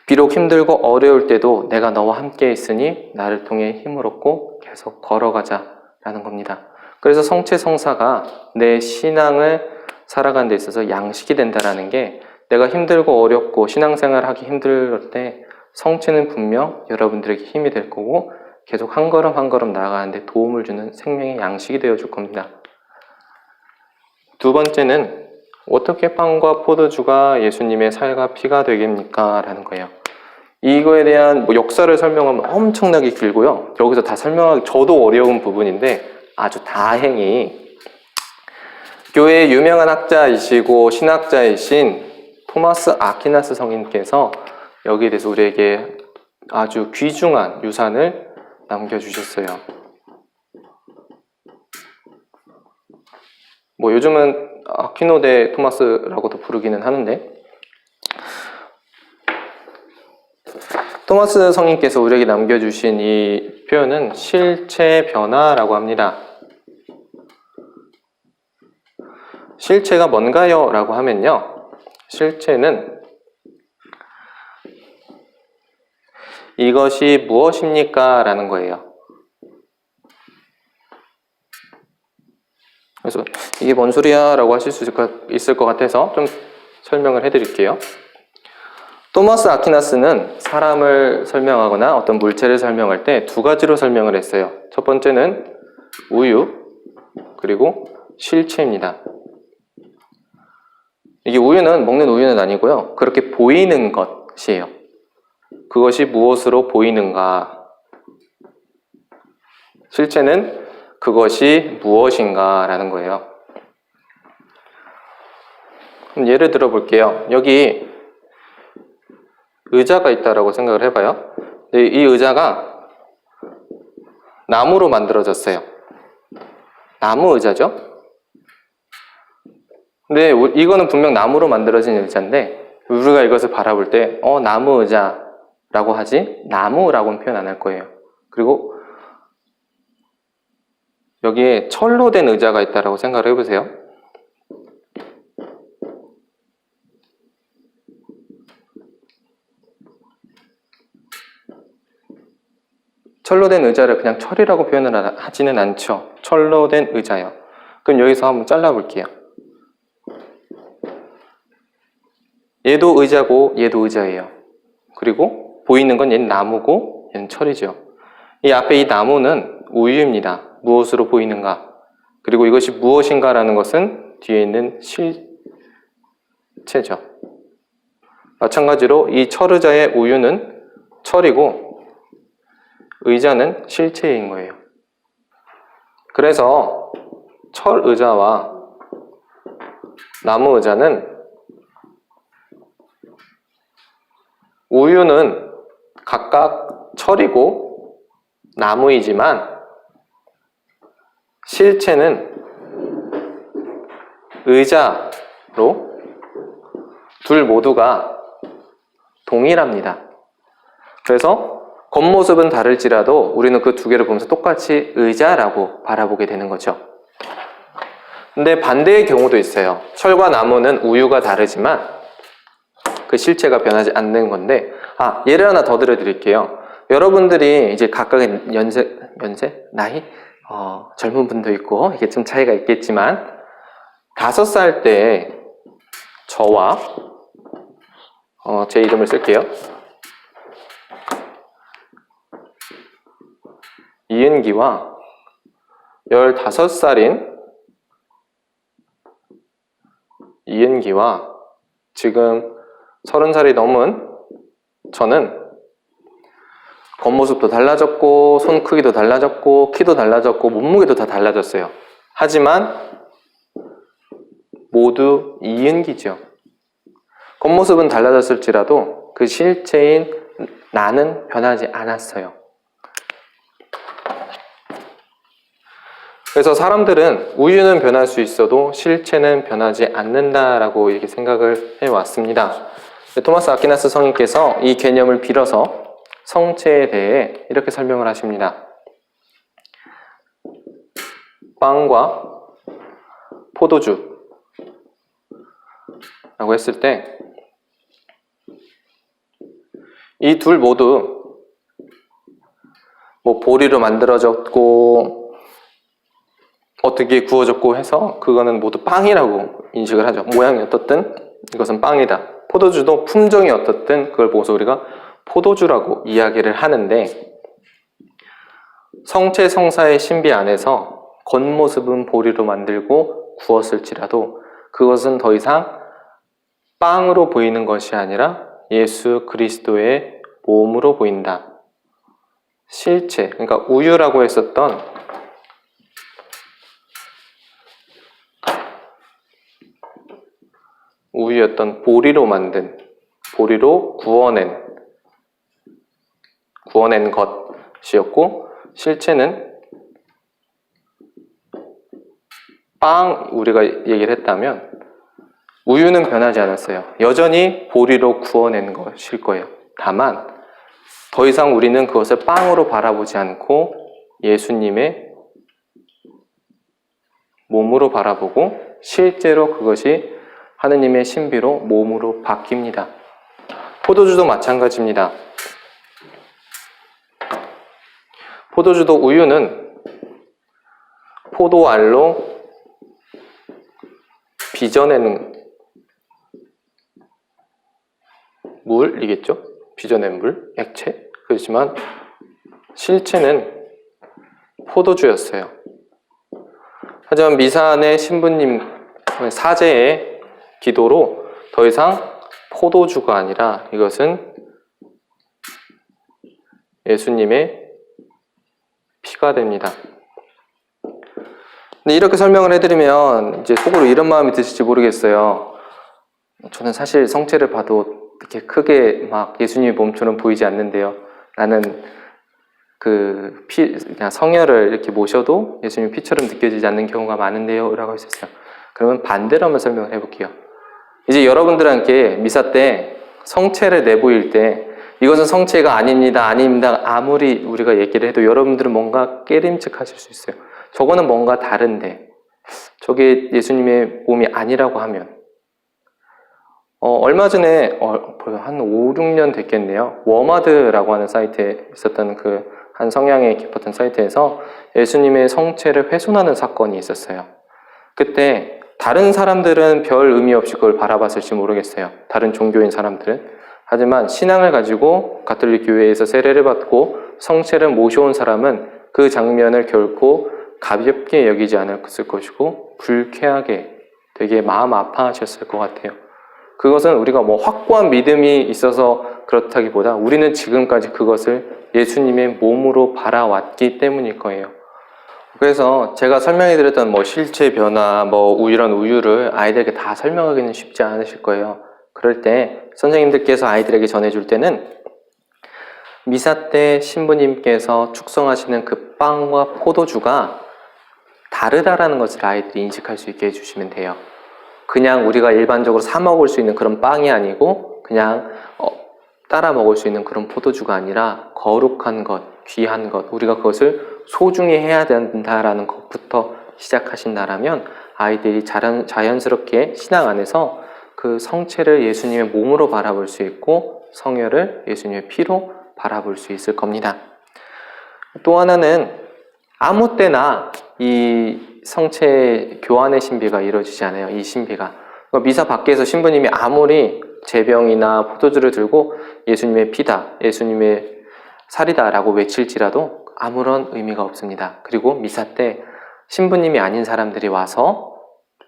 비록 힘들고 어려울 때도 내가 너와 함께 있으니 나를 통해 힘을 얻고 계속 걸어가자 라는 겁니다. 그래서 성체성사가 내 신앙을 살아가는 데 있어서 양식이 된다라는 게 내가 힘들고 어렵고 신앙생활 하기 힘들 때 성체는 분명 여러분들에게 힘이 될 거고 계속 한 걸음 한 걸음 나아가는데 도움을 주는 생명의 양식이 되어줄 겁니다. 두 번째는 어떻게 빵과 포도주가 예수님의 살과 피가 되겠습니까? 라는 거예요. 이거에 대한 역사를 설명하면 엄청나게 길고요. 여기서 다 설명하기 저도 어려운 부분인데 아주 다행히 교회의 유명한 학자이시고 신학자이신 토마스 아퀴나스 성인께서 여기에 대해서 우리에게 아주 귀중한 유산을 남겨주셨어요. 요즘은 아퀴노 대 토마스라고도 부르기는 하는데 토마스 성인께서 우리에게 남겨주신 이 표현은 실체 변화라고 합니다. 실체가 뭔가요? 라고 하면요. 실체는 이것이 무엇입니까? 라는 거예요. 그래서 이게 뭔 소리야? 라고 하실 수 있을 것 같아서 좀 설명을 해드릴게요. 토마스 아퀴나스는 사람을 설명하거나 어떤 물체를 설명할 때 두 가지로 설명을 했어요. 첫 번째는 우유, 그리고 실체입니다. 이게 먹는 우유는 아니고요. 그렇게 보이는 것이에요. 그것이 무엇으로 보이는가? 실체는 그것이 무엇인가? 라는 거예요. 그럼 예를 들어 볼게요. 여기 의자가 있다라고 생각을 해봐요. 이 의자가 나무로 만들어졌어요. 나무 의자죠? 근데 이거는 분명 나무로 만들어진 의자인데 우리가 이것을 바라볼 때 나무 의자라고 하지 나무라고는 표현 안 할 거예요. 그리고 여기에 철로 된 의자가 있다라고 생각을 해보세요. 철로 된 의자를 그냥 철이라고 표현을 하지는 않죠. 철로 된 의자요. 그럼 여기서 한번 잘라볼게요. 얘도 의자고 얘도 의자예요. 그리고 보이는 건 얘는 나무고 얘는 철이죠. 이 앞에 이 나무는 우유입니다. 무엇으로 보이는가? 그리고 이것이 무엇인가라는 것은 뒤에 있는 실체죠. 마찬가지로 이 철의자의 우유는 철이고 의자는 실체인 거예요. 그래서 철의자와 나무의자는 우유는 각각 철이고 나무이지만 실체는 의자로 둘 모두가 동일합니다. 그래서 겉모습은 다를지라도 우리는 그 두 개를 보면서 똑같이 의자라고 바라보게 되는 거죠. 근데 반대의 경우도 있어요. 철과 나무는 우유가 다르지만 그 실체가 변하지 않는 건데 예를 하나 더 들어드릴게요. 여러분들이 이제 각각의 나이? 젊은 분도 있고 이게 좀 차이가 있겠지만 5살 때 저와 제 이름을 쓸게요. 이은기와 15살인 이은기와 지금 30살이 넘은 저는 겉모습도 달라졌고, 손 크기도 달라졌고, 키도 달라졌고, 몸무게도 다 달라졌어요. 하지만 모두 이은기죠. 겉모습은 달라졌을지라도 그 실체인 나는 변하지 않았어요. 그래서 사람들은 우유는 변할 수 있어도 실체는 변하지 않는다라고 이렇게 생각을 해왔습니다. 토마스 아퀴나스 성인께서 이 개념을 빌어서 성체에 대해 이렇게 설명을 하십니다. 빵과 포도주 라고 했을 때 이 둘 모두 뭐 보리로 만들어졌고 어떻게 구워졌고 해서 그거는 모두 빵이라고 인식을 하죠. 모양이 어떻든 이것은 빵이다. 포도주도 품종이 어떻든 그걸 보고서 우리가 포도주라고 이야기를 하는데, 성체 성사의 신비 안에서 겉모습은 보리로 만들고 구웠을지라도 그것은 더 이상 빵으로 보이는 것이 아니라 예수 그리스도의 몸으로 보인다. 실체, 그러니까 우유라고 했었던 우유였던 보리로 만든, 보리로 구워낸 것이었고, 실체는 빵, 우리가 얘기를 했다면 우유는 변하지 않았어요. 여전히 보리로 구워낸 것일 거예요. 다만 더 이상 우리는 그것을 빵으로 바라보지 않고 예수님의 몸으로 바라보고 실제로 그것이 하느님의 신비로 몸으로 바뀝니다. 포도주도 마찬가지입니다. 포도주도 우유는 포도알로 빚어내는 물이겠죠? 빚어낸 물, 액체. 그렇지만 실체는 포도주였어요. 하지만 미사안의 신부님 사제의 기도로 더 이상 포도주가 아니라 이것은 예수님의 피가 됩니다. 근데 이렇게 설명을 해드리면 이제 속으로 이런 마음이 드실지 모르겠어요. 저는 사실 성체를 봐도 이렇게 크게 막 예수님의 몸처럼 보이지 않는데요. 나는 그냥 성혈을 이렇게 모셔도 예수님의 피처럼 느껴지지 않는 경우가 많은데요. 라고 하셨어요. 그러면 반대로 한번 설명을 해볼게요. 이제 여러분들한테 미사 때 성체를 내보일 때 이것은 성체가 아닙니다. 아무리 우리가 얘기를 해도 여러분들은 뭔가 깨림칙하실 수 있어요. 저거는 뭔가 다른데 저게 예수님의 몸이 아니라고 하면 얼마 전에 한 5, 6년 됐겠네요. 워마드라고 하는 사이트에 있었던 그 한 성향에 깊었던 사이트에서 예수님의 성체를 훼손하는 사건이 있었어요. 그때 다른 사람들은 별 의미 없이 그걸 바라봤을지 모르겠어요. 다른 종교인 사람들은. 하지만 신앙을 가지고 가톨릭 교회에서 세례를 받고 성체를 모셔온 사람은 그 장면을 결코 가볍게 여기지 않았을 것이고 불쾌하게 되게 마음 아파하셨을 것 같아요. 그것은 우리가 뭐 확고한 믿음이 있어서 그렇다기보다 우리는 지금까지 그것을 예수님의 몸으로 바라왔기 때문일 거예요. 그래서 제가 설명해 드렸던 뭐 실체 변화, 이런 우유를 아이들에게 다 설명하기는 쉽지 않으실 거예요. 그럴 때 선생님들께서 아이들에게 전해줄 때는 미사 때 신부님께서 축성하시는 그 빵과 포도주가 다르다라는 것을 아이들이 인식할 수 있게 해주시면 돼요. 그냥 우리가 일반적으로 사 먹을 수 있는 그런 빵이 아니고 그냥 따라 먹을 수 있는 그런 포도주가 아니라 거룩한 것, 귀한 것, 우리가 그것을 소중히 해야 된다라는 것부터 시작하신다라면 아이들이 자연스럽게 신앙 안에서 그 성체를 예수님의 몸으로 바라볼 수 있고 성혈을 예수님의 피로 바라볼 수 있을 겁니다. 또 하나는 아무 때나 이 성체 교환의 신비가 이루어지지 않아요. 이 신비가. 미사 밖에서 신부님이 아무리 제병이나 포도주를 들고 예수님의 피다, 예수님의 살이다 라고 외칠지라도 아무런 의미가 없습니다. 그리고 미사 때 신부님이 아닌 사람들이 와서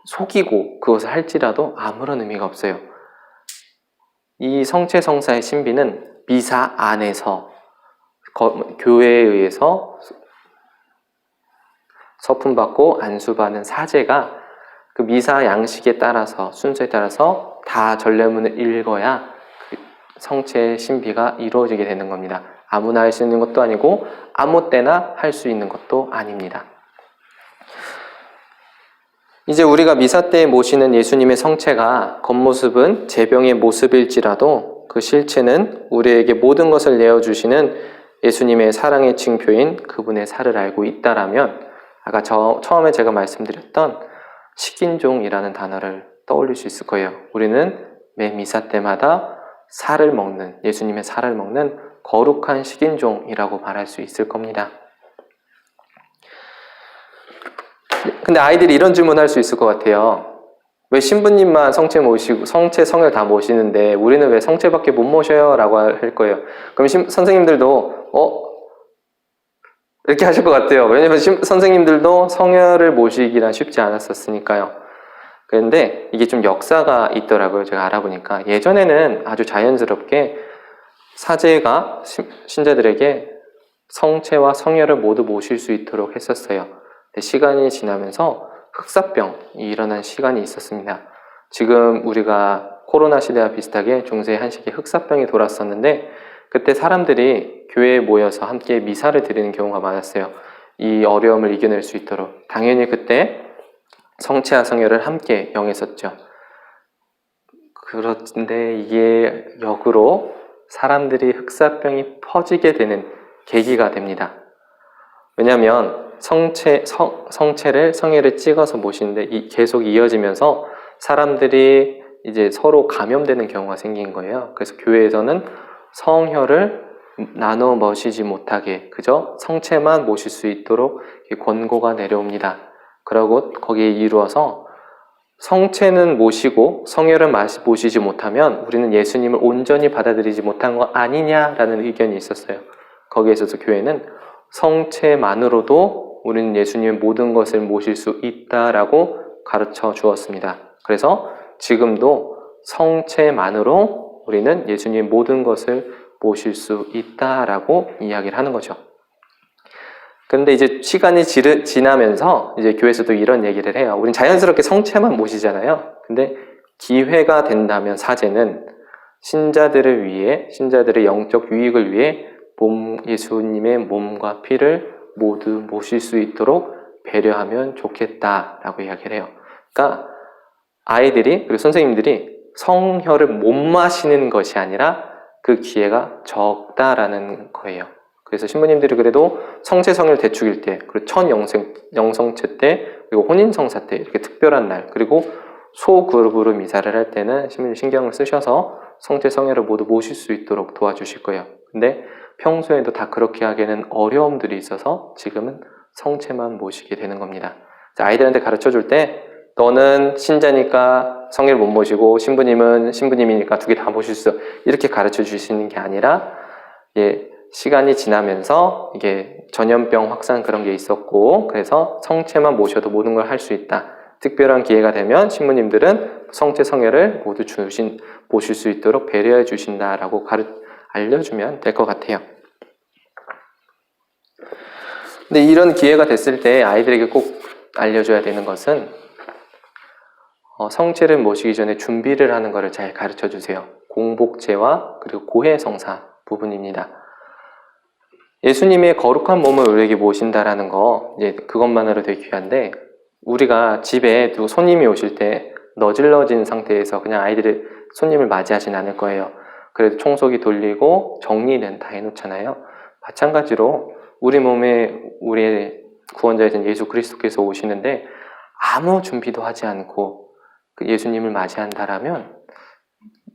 속이고 그것을 할지라도 아무런 의미가 없어요. 이 성체 성사의 신비는 미사 안에서 교회에 의해서 서품받고 안수받는 사제가 그 미사 양식에 따라서 순서에 따라서 다 전례문을 읽어야 그 성체의 신비가 이루어지게 되는 겁니다. 아무나 할 수 있는 것도 아니고 아무 때나 할 수 있는 것도 아닙니다. 이제 우리가 미사 때 모시는 예수님의 성체가 겉모습은 제병의 모습일지라도 그 실체는 우리에게 모든 것을 내어주시는 예수님의 사랑의 징표인 그분의 살을 알고 있다라면 아까 처음에 제가 말씀드렸던 식인종이라는 단어를 떠올릴 수 있을 거예요. 우리는 매 미사 때마다 살을 먹는, 예수님의 살을 먹는 거룩한 식인종이라고 말할 수 있을 겁니다. 근데 아이들이 이런 질문 할 수 있을 것 같아요. 왜 신부님만 성체 모시고, 성체 성혈 다 모시는데 우리는 왜 성체밖에 못 모셔요? 라고 할 거예요. 그럼 선생님들도 이렇게 하실 것 같아요. 왜냐면 선생님들도 성혈을 모시기란 쉽지 않았었으니까요. 그런데 이게 좀 역사가 있더라고요. 제가 알아보니까. 예전에는 아주 자연스럽게 사제가 신자들에게 성체와 성혈을 모두 모실 수 있도록 했었어요. 시간이 지나면서 흑사병이 일어난 시간이 있었습니다. 지금 우리가 코로나 시대와 비슷하게 중세 한시기 흑사병이 돌았었는데 그때 사람들이 교회에 모여서 함께 미사를 드리는 경우가 많았어요. 이 어려움을 이겨낼 수 있도록. 당연히 그때 성체와 성혈을 함께 영했었죠. 그런데 이게 역으로 사람들이 흑사병이 퍼지게 되는 계기가 됩니다. 왜냐하면 성체를 성혈을 찍어서 모시는데 계속 이어지면서 사람들이 이제 서로 감염되는 경우가 생긴 거예요. 그래서 교회에서는 성혈을 나눠 모시지 못하게 그저 성체만 모실 수 있도록 권고가 내려옵니다. 그리고 거기에 이루어서 성체는 모시고 성혈은 모시지 못하면 우리는 예수님을 온전히 받아들이지 못한 거 아니냐라는 의견이 있었어요. 거기에 있어서 교회는 성체만으로도 우리는 예수님의 모든 것을 모실 수 있다라고 가르쳐 주었습니다. 그래서 지금도 성체만으로 우리는 예수님의 모든 것을 모실 수 있다라고 이야기를 하는 거죠. 그런데 이제 시간이 지나면서 이제 교회에서도 이런 얘기를 해요. 우린 자연스럽게 성체만 모시잖아요. 근데 기회가 된다면 사제는 신자들을 위해, 신자들의 영적 유익을 위해 예수님의 몸과 피를 모두 모실 수 있도록 배려하면 좋겠다라고 이야기를 해요. 그러니까 아이들이 그리고 선생님들이 성혈을 못 마시는 것이 아니라 그 기회가 적다라는 거예요. 그래서 신부님들이 그래도 성체 성혈 대축일 때, 그리고 첫 영성체 때, 그리고 혼인성사 때 이렇게 특별한 날, 그리고 소그룹으로 미사를 할 때는 신부님 신경을 쓰셔서 성체 성혈을 모두 모실 수 있도록 도와주실 거예요. 근데 평소에도 다 그렇게 하기에는 어려움들이 있어서 지금은 성체만 모시게 되는 겁니다. 아이들한테 가르쳐 줄 때 너는 신자니까 성혈 못 모시고 신부님은 신부님이니까 두 개 다 모실 수 있어. 이렇게 가르쳐 주시는 게 아니라 시간이 지나면서 이게 전염병 확산 그런 게 있었고 그래서 성체만 모셔도 모든 걸 할 수 있다. 특별한 기회가 되면 신부님들은 성체 성혈을 모두 모실 수 있도록 배려해 주신다라고 알려주면 될 것 같아요. 근데 이런 기회가 됐을 때 아이들에게 꼭 알려줘야 되는 것은 성체를 모시기 전에 준비를 하는 것을 잘 가르쳐 주세요. 공복제와 그리고 고해성사 부분입니다. 예수님의 거룩한 몸을 우리에게 모신다라는 거 이제 그것만으로 되게 귀한데 우리가 집에 누구 손님이 오실 때 너질러진 상태에서 그냥 손님을 맞이하진 않을 거예요. 그래도 청소기 돌리고 정리는 다 해놓잖아요. 마찬가지로 우리 몸에 우리의 구원자이신 예수 그리스도께서 오시는데 아무 준비도 하지 않고 그 예수님을 맞이한다라면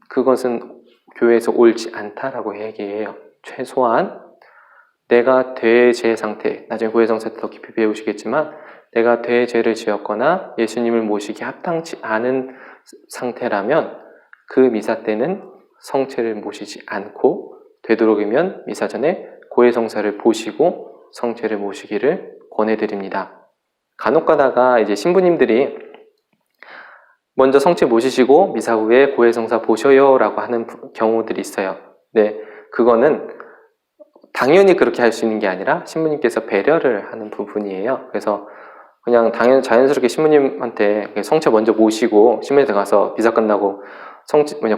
그것은 교회에서 옳지 않다라고 얘기해요. 최소한 내가 대죄 상태, 나중에 고해성사 때 더 깊이 배우시겠지만 내가 대죄를 지었거나 예수님을 모시기 합당치 않은 상태라면 그 미사 때는 성체를 모시지 않고 되도록이면 미사 전에 고해성사를 보시고 성체를 모시기를 권해드립니다. 간혹 가다가 이제 신부님들이 먼저 성체 모시시고 미사 후에 고해성사 보셔요 라고 하는 경우들이 있어요. 네, 그거는 당연히 그렇게 할 수 있는 게 아니라 신부님께서 배려를 하는 부분이에요. 그래서 그냥 자연스럽게 신부님한테 성체 먼저 모시고 신부님한테 가서 미사 끝나고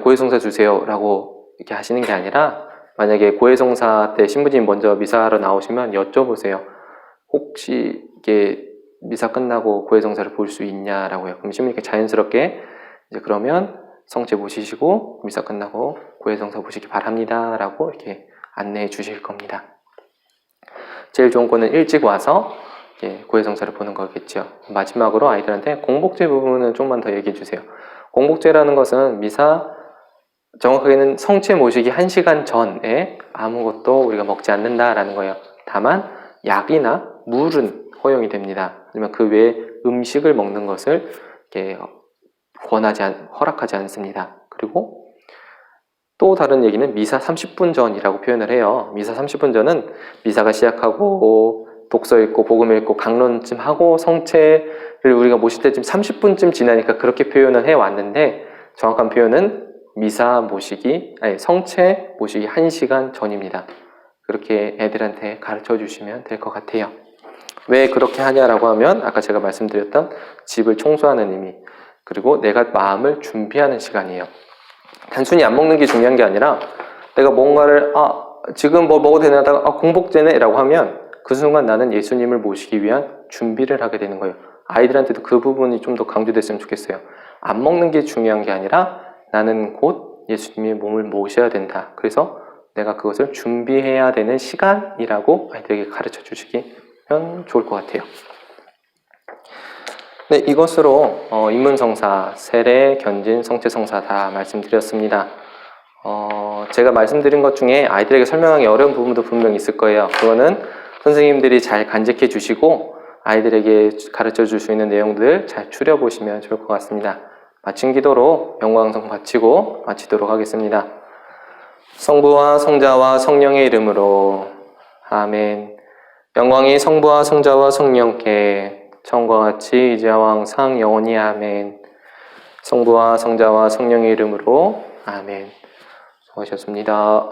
고해성사 주세요 라고 이렇게 하시는 게 아니라, 만약에 고해성사 때 신부님 먼저 미사하러 나오시면 여쭤보세요. 혹시 이게 미사 끝나고 고해성사를 볼 수 있냐라고요. 그럼 신부님께 자연스럽게 이제 그러면 성체 모시시고 미사 끝나고 고해성사 보시기 바랍니다 라고 이렇게 안내해 주실 겁니다. 제일 좋은 거는 일찍 와서 고해성사를 보는 거겠죠. 마지막으로 아이들한테 공복제 부분은 좀만 더 얘기해 주세요. 공복제라는 것은 미사, 정확하게는 성체 모시기 1시간 전에 아무것도 우리가 먹지 않는다라는 거예요. 다만 약이나 물은 허용이 됩니다. 하지만 그 외에 음식을 먹는 것을 허락하지 않습니다. 그리고 또 다른 얘기는 미사 30분 전이라고 표현을 해요. 미사 30분 전은 미사가 시작하고 독서 읽고 복음 읽고 강론쯤 하고 성체를 우리가 모실 때쯤 30분쯤 지나니까 그렇게 표현을 해왔는데, 정확한 표현은 성체 모시기 1시간 전입니다. 그렇게 애들한테 가르쳐 주시면 될 것 같아요. 왜 그렇게 하냐라고 하면, 아까 제가 말씀드렸던 집을 청소하는 의미, 그리고 내가 마음을 준비하는 시간이에요. 단순히 안 먹는 게 중요한 게 아니라, 내가 뭔가를 지금 뭐 먹어도 되나 하다가 공복제네 라고 하면 그 순간 나는 예수님을 모시기 위한 준비를 하게 되는 거예요. 아이들한테도 그 부분이 좀 더 강조됐으면 좋겠어요. 안 먹는 게 중요한 게 아니라 나는 곧 예수님의 몸을 모셔야 된다. 그래서 내가 그것을 준비해야 되는 시간이라고 아이들에게 가르쳐 주시면 좋을 것 같아요. 네, 이것으로 인문성사, 세례, 견진, 성체성사 다 말씀드렸습니다. 제가 말씀드린 것 중에 아이들에게 설명하기 어려운 부분도 분명히 있을 거예요. 그거는 선생님들이 잘 간직해 주시고 아이들에게 가르쳐 줄 수 있는 내용들 잘 추려보시면 좋을 것 같습니다. 마친 기도로 영광성 바치고 마치도록 하겠습니다. 성부와 성자와 성령의 이름으로 아멘. 영광이 성부와 성자와 성령께 처음과 같이 이제와 항상 영원히 아멘. 성부와 성자와 성령의 이름으로 아멘. 수고하셨습니다.